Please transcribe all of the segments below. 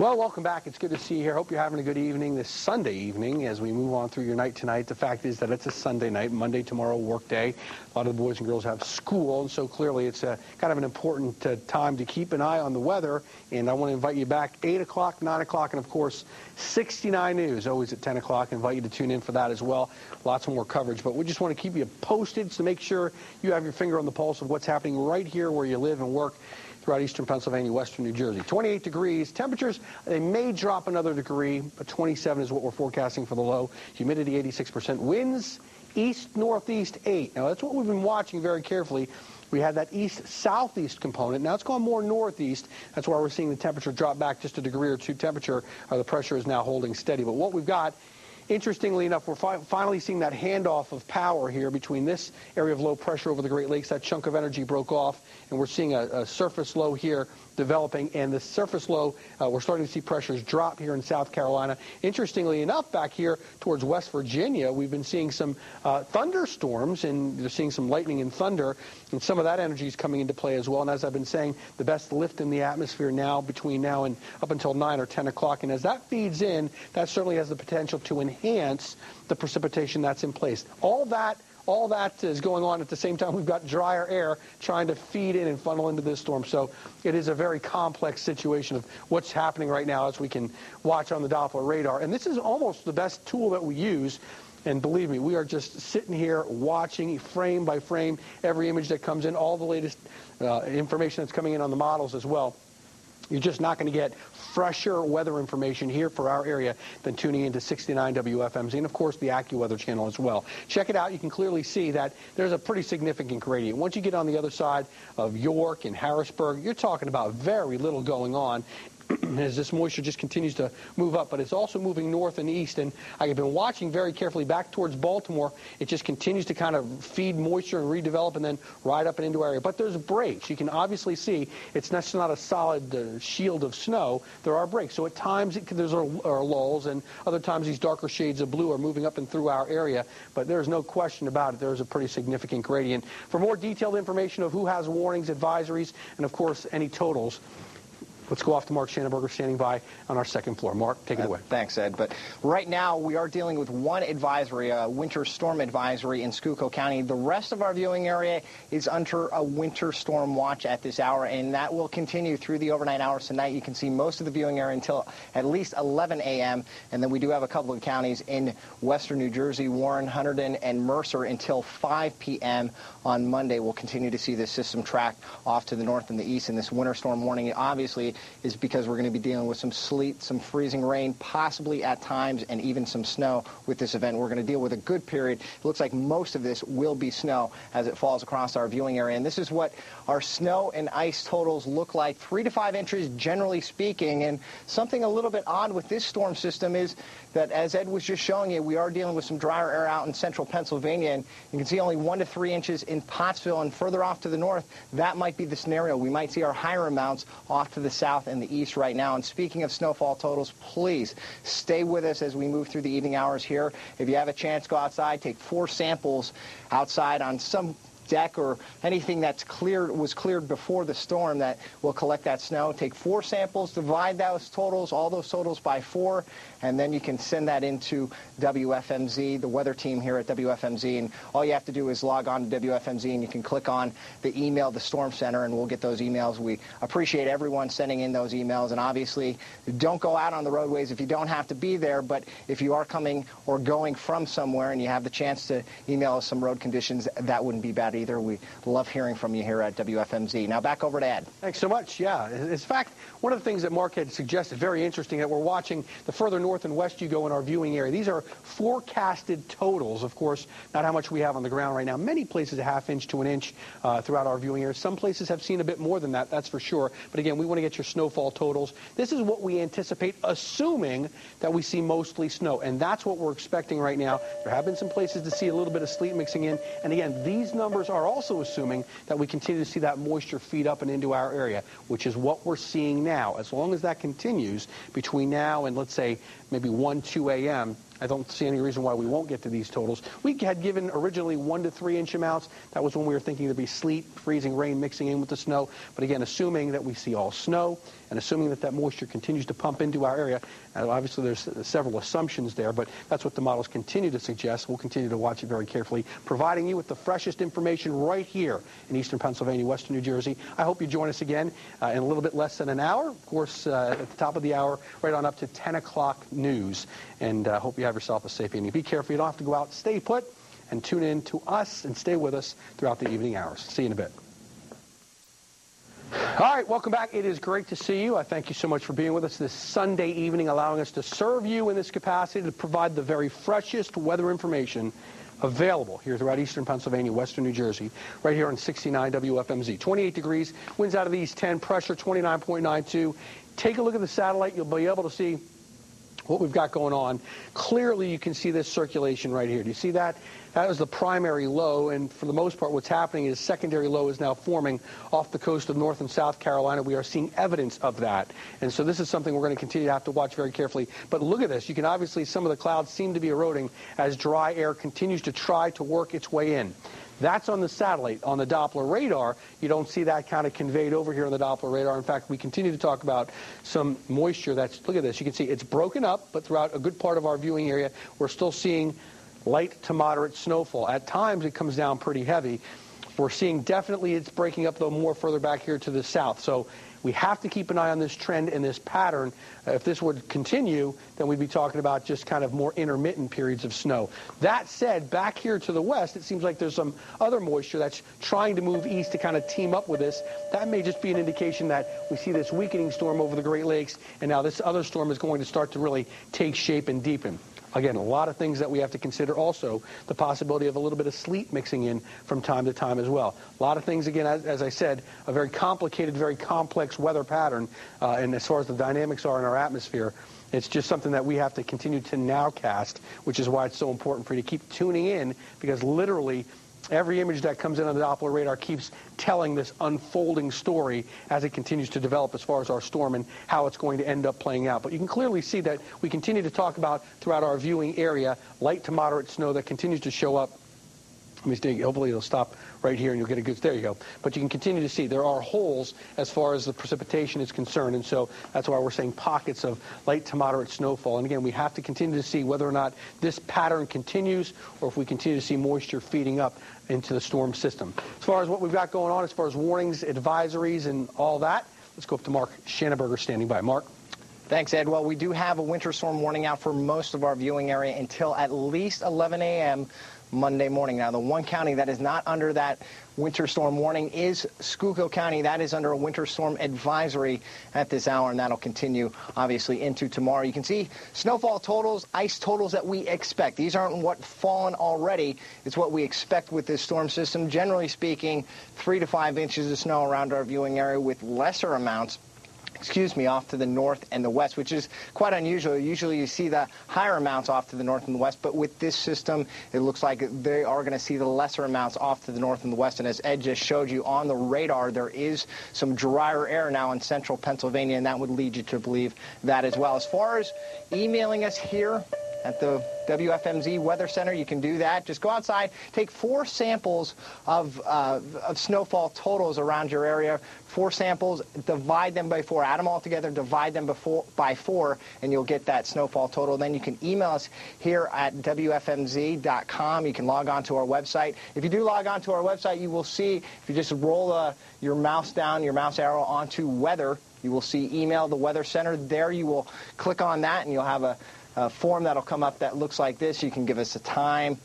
Well, welcome back. It's good to see you here. Hope you're having a good evening this Sunday evening as we move on through your night tonight. The fact is that it's a Sunday night, Monday, tomorrow, work day. A lot of the boys and girls have school, and so clearly it's kind of an important time to keep an eye on the weather. And I want to invite you back 8 o'clock, 9 o'clock, and, of course, 69 News, always at 10 o'clock. I invite you to tune in for that as well. Lots more coverage. But we just want to keep you posted to make sure you have your finger on the pulse of what's happening right here where you live and work throughout eastern Pennsylvania, western New Jersey. 28 degrees. Temperatures, they may drop another degree, but 27 is what we're forecasting for the low. Humidity, 86%. Winds, east-northeast 8. Now, that's what we've been watching very carefully. We had that east-southeast component. Now it's gone more northeast. That's why we're seeing the temperature drop back just a degree or two. The pressure is now holding steady. But what we've got, interestingly enough, we're finally seeing that handoff of power here between this area of low pressure over the Great Lakes. That chunk of energy broke off, and we're seeing a surface low here developing. And the surface low, we're starting to see pressures drop here in South Carolina. Interestingly enough, back here towards West Virginia, we've been seeing some thunderstorms, and they're seeing some lightning and thunder, and some of that energy is coming into play as well. And as I've been saying, the best lift in the atmosphere now, between now and up until 9 or 10 o'clock. And as that feeds in, that certainly has the potential to enhance the precipitation that's in place. All that is going on at the same time. We've got drier air trying to feed in and funnel into this storm. So it is a very complex situation of what's happening right now as we can watch on the Doppler radar. And this is almost the best tool that we use. And believe me, we are just sitting here watching frame by frame every image that comes in, all the latest information that's coming in on the models as well. You're just not going to get fresher weather information here for our area than tuning into 69 WFMZ and, of course, the AccuWeather channel as well. Check it out. You can clearly see that there's a pretty significant gradient. Once you get on the other side of York and Harrisburg, you're talking about very little going on as this moisture just continues to move up, but it's also moving north and east, and I've been watching very carefully back towards Baltimore. It just continues to kind of feed moisture and redevelop and then ride up and into our area. But there's breaks. You can obviously see it's not a solid shield of snow. There are breaks. So at times there's lulls, and other times these darker shades of blue are moving up and through our area, but there's no question about it. There's a pretty significant gradient. For more detailed information of who has warnings, advisories, and, of course, any totals, let's go off to Mark Shanaberger standing by on our second floor. Mark, take it away. Thanks, Ed. But right now we are dealing with one advisory, a winter storm advisory in Schuylkill County. The rest of our viewing area is under a winter storm watch at this hour, and that will continue through the overnight hours tonight. You can see most of the viewing area until at least 11 a.m., and then we do have a couple of counties in western New Jersey, Warren, Hunterdon, and Mercer until 5 p.m. on Monday. We'll continue to see this system track off to the north and the east in this winter storm warning. Obviously, is because we're going to be dealing with some sleet, some freezing rain, possibly at times, and even some snow with this event. We're going to deal with a good period. It looks like most of this will be snow as it falls across our viewing area. And this is what our snow and ice totals look like, 3 to 5 inches generally speaking. And something a little bit odd with this storm system is that, as Ed was just showing you, we are dealing with some drier air out in central Pennsylvania. And you can see only 1 to 3 inches in Pottsville, and further off to the north, that might be the scenario. We might see our higher amounts off to the south and the east right now. And speaking of snowfall totals, please stay with us as we move through the evening hours here. If you have a chance, go outside, take 4 samples outside on some deck or anything that's was cleared before the storm that will collect that snow. Take 4 samples, divide those totals, all those totals by 4, and then you can send that into WFMZ, the weather team here at WFMZ. And all you have to do is log on to WFMZ, and you can click on the email, the Stormcenter, and we'll get those emails. We appreciate everyone sending in those emails. And obviously, don't go out on the roadways if you don't have to be there. But if you are coming or going from somewhere and you have the chance to email us some road conditions, that wouldn't be bad either. We love hearing from you here at WFMZ. Now back over to Ed. Thanks so much. Yeah. In fact, one of the things that Mark had suggested, very interesting, that we're watching the further north and west you go in our viewing area. These are forecasted totals, of course, not how much we have on the ground right now. Many places a ½ inch to an inch throughout our viewing area. Some places have seen a bit more than that, that's for sure. But again, we want to get your snowfall totals. This is what we anticipate, assuming that we see mostly snow. And that's what we're expecting right now. There have been some places to see a little bit of sleet mixing in. And again, these numbers are also assuming that we continue to see that moisture feed up and into our area, which is what we're seeing now. As long as that continues between now and, let's say, maybe 1, 2 a.m., I don't see any reason why we won't get to these totals. We had given originally 1 to 3 inch amounts. That was when we were thinking there'd be sleet, freezing rain mixing in with the snow. But again, assuming that we see all snow and assuming that that moisture continues to pump into our area, and obviously there's several assumptions there, but that's what the models continue to suggest. We'll continue to watch it very carefully, providing you with the freshest information right here in eastern Pennsylvania, western New Jersey. I hope you join us again in a little bit less than an hour. Of course, at the top of the hour, right on up to 10 o'clock news. And I hope you have yourself a safe evening. Be careful. You don't have to go out. Stay put and tune in to us and stay with us throughout the evening hours. See you in a bit. All right, welcome back. It is great to see you. I thank you so much for being with us this Sunday evening, allowing us to serve you in this capacity to provide the very freshest weather information available here throughout eastern Pennsylvania, western New Jersey, right here on 69 WFMZ. 28 degrees, winds out of the east 10, pressure 29.92. Take a look at the satellite. You'll be able to see what we've got going on. Clearly, you can see this circulation right here. Do you see that? That was the primary low, and for the most part, what's happening is secondary low is now forming off the coast of North and South Carolina. We are seeing evidence of that, and so this is something we're going to continue to have to watch very carefully. But look at this. You can obviously, some of the clouds seem to be eroding as dry air continues to try to work its way in. That's on the satellite. On the Doppler radar, you don't see that kind of conveyed over here on the Doppler radar. In fact, we continue to talk about some moisture that's, look at this, you can see it's broken up, but throughout a good part of our viewing area, we're still seeing light to moderate snowfall. At times, it comes down pretty heavy. We're seeing definitely it's breaking up, though, more further back here to the south. So we have to keep an eye on this trend and this pattern. If this would continue, then we'd be talking about just kind of more intermittent periods of snow. That said, back here to the west, it seems like there's some other moisture that's trying to move east to kind of team up with this. That may just be an indication that we see this weakening storm over the Great Lakes, and now this other storm is going to start to really take shape and deepen. Again, a lot of things that we have to consider. Also, the possibility of a little bit of sleet mixing in from time to time as well. A lot of things, again, as I said, a very complicated, very complex weather pattern. And as far as the dynamics are in our atmosphere, it's just something that we have to continue to nowcast, which is why it's so important for you to keep tuning in, because literally every image that comes in on the Doppler radar keeps telling this unfolding story as it continues to develop as far as our storm and how it's going to end up playing out. But you can clearly see that we continue to talk about throughout our viewing area light to moderate snow that continues to show up. Let me see, hopefully it'll stop right here and you'll get a good, there you go. But you can continue to see there are holes as far as the precipitation is concerned, and so that's why we're saying pockets of light to moderate snowfall. And again, we have to continue to see whether or not this pattern continues or if we continue to see moisture feeding up into the storm system. As far as what we've got going on, as far as warnings, advisories, and all that, let's go up to Mark Shanaberger standing by. Mark. Thanks, Ed. Well, we do have a winter storm warning out for most of our viewing area until at least 11 a.m. Monday morning. Now, the one county that is not under that winter storm warning is Schuylkill County. That is under a winter storm advisory at this hour, and that'll continue, obviously, into tomorrow. You can see snowfall totals, ice totals that we expect. These aren't what fallen already. It's what we expect with this storm system. Generally speaking, 3 to 5 inches of snow around our viewing area with lesser amounts off to the north and the west, which is quite unusual. Usually you see the higher amounts off to the north and the west, but with this system, it looks like they are going to see the lesser amounts off to the north and the west. And as Ed just showed you on the radar, there is some drier air now in central Pennsylvania, and that would lead you to believe that as well. As far as emailing us here at the WFMZ Weather Center, you can do that. Just go outside, take 4 samples of snowfall totals around your area. 4 samples, divide them by 4, add them all together, divide them by 4, and you'll get that snowfall total. Then you can email us here at WFMZ.com. You can log on to our website. If you do log on to our website, you will see, if you just roll your mouse down, your mouse arrow onto weather, you will see email the Weather Center. There you will click on that, and you'll have a form that'll come up that looks like this. You can give us a time,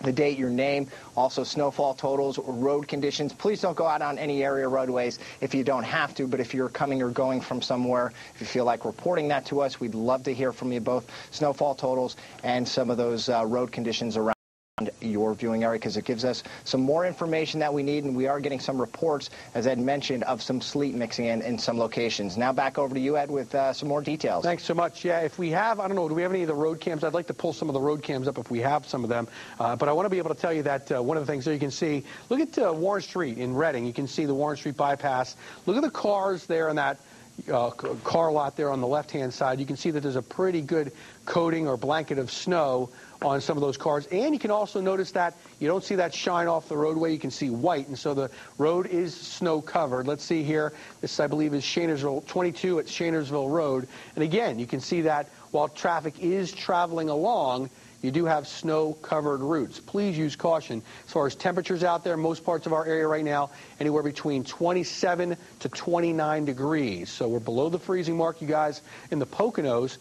the date, your name, also snowfall totals, road conditions. Please don't go out on any area roadways if you don't have to, but if you're coming or going from somewhere, if you feel like reporting that to us, we'd love to hear from you, both snowfall totals and some of those road conditions around your viewing area, because it gives us some more information that we need, and we are getting some reports, as Ed mentioned, of some sleet mixing in some locations. Now back over to you, Ed, with some more details. Thanks so much. Yeah, if we have, I don't know, do we have any of the road cams? I'd like to pull some of the road cams up if we have some of them, but I want to be able to tell you that one of the things there you can see, look at Warren Street in Reading. You can see the Warren Street bypass. Look at the cars there in that car lot there on the left-hand side, you can see that there's a pretty good coating or blanket of snow on some of those cars. And you can also notice that you don't see that shine off the roadway. You can see white, and so the road is snow covered. Let's see here. This, I believe, is Shanaberger 22 at Shanaberger Road. And again, you can see that while traffic is traveling along, you do have snow-covered routes. Please use caution. As far as temperatures out there, most parts of our area right now, anywhere between 27 to 29 degrees. So we're below the freezing mark, you guys. In the Poconos,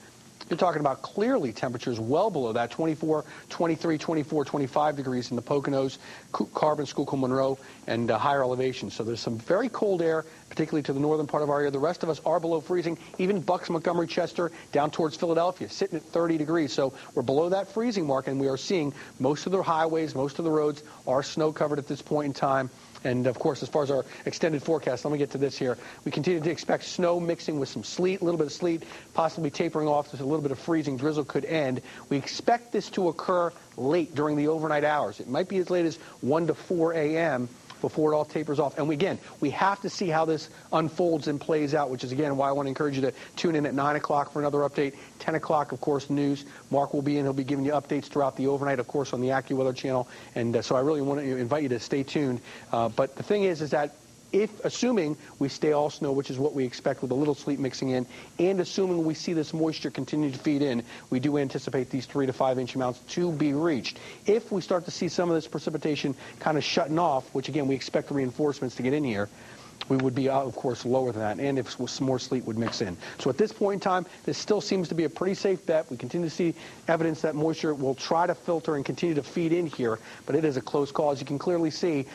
you're talking about clearly temperatures well below that, 24, 23, 24, 25 degrees in the Poconos, Carbon, Schuylkill, Monroe, and higher elevations. So there's some very cold air, particularly to the northern part of our area. The rest of us are below freezing. Even Bucks, Montgomery, Chester, down towards Philadelphia, sitting at 30 degrees. So we're below that freezing mark, and we are seeing most of the highways, most of the roads are snow-covered at this point in time. And, of course, as far as our extended forecast, let me get to this here. We continue to expect snow mixing with some sleet, a little bit of sleet, possibly tapering off. There's a little bit of freezing. Drizzle could end. We expect this to occur late during the overnight hours. It might be as late as 1 to 4 a.m. before it all tapers off. And again, we have to see how this unfolds and plays out, which is, again, why I want to encourage you to tune in at 9 o'clock for another update. 10 o'clock, of course, news. Mark will be in. He'll be giving you updates throughout the overnight, of course, on the AccuWeather channel. And so I really want to invite you to stay tuned. But the thing is that if, assuming we stay all snow, which is what we expect with a little sleet mixing in, and assuming we see this moisture continue to feed in, we do anticipate these 3 to 5 inch amounts to be reached. If we start to see some of this precipitation kind of shutting off, which again we expect reinforcements to get in here, we would be, of course, lower than that, and if some more sleet would mix in. So at this point in time, this still seems to be a pretty safe bet. We continue to see evidence that moisture will try to filter and continue to feed in here, but it is a close call. As you can clearly see,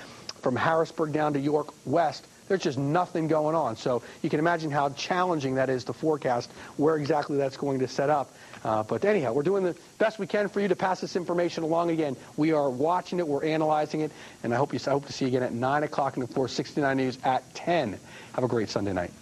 from Harrisburg down to York West, there's just nothing going on. So you can imagine how challenging that is to forecast where exactly that's going to set up. But anyhow, we're doing the best we can for you to pass this information along. Again, we are watching it, we're analyzing it, and I hope to see you again at 9 o'clock, and of course 69 News at 10. Have a great Sunday night.